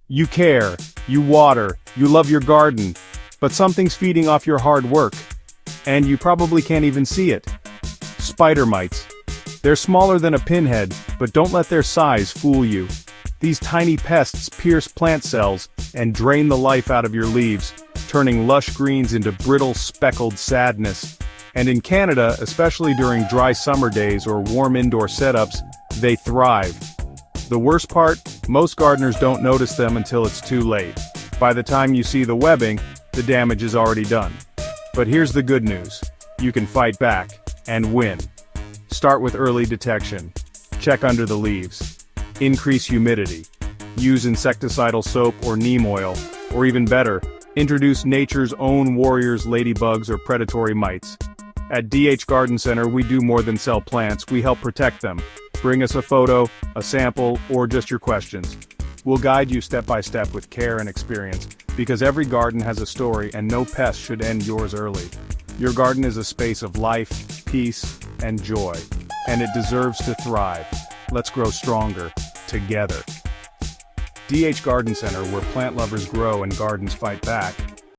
You care, you water, you love your garden, but something's feeding off your hard work. And you probably can't even see it. Spider mites. They're smaller than a pinhead, but don't let their size fool you. These tiny pests pierce plant cells and drain the life out of your leaves, turning lush greens into brittle, speckled sadness. And in Canada, especially during dry summer days or warm indoor setups, they thrive. The worst part, most gardeners don't notice them until it's too late. By the time you see the webbing, the damage is already done. But here's the good news. You can fight back and win. Start with early detection. Check under the leaves. Increase humidity. Use insecticidal soap or neem oil, or even better, introduce nature's own warriors, ladybugs, or predatory mites. At DH Garden Center, we do more than sell plants, we help protect them. Bring us a photo, a sample, or just your questions. We'll guide you step by step with care and experience, because every garden has a story and no pest should end yours early. Your garden is a space of life, peace, and joy, and it deserves to thrive. Let's grow stronger, together. DH Garden Center, where plant lovers grow and gardens fight back.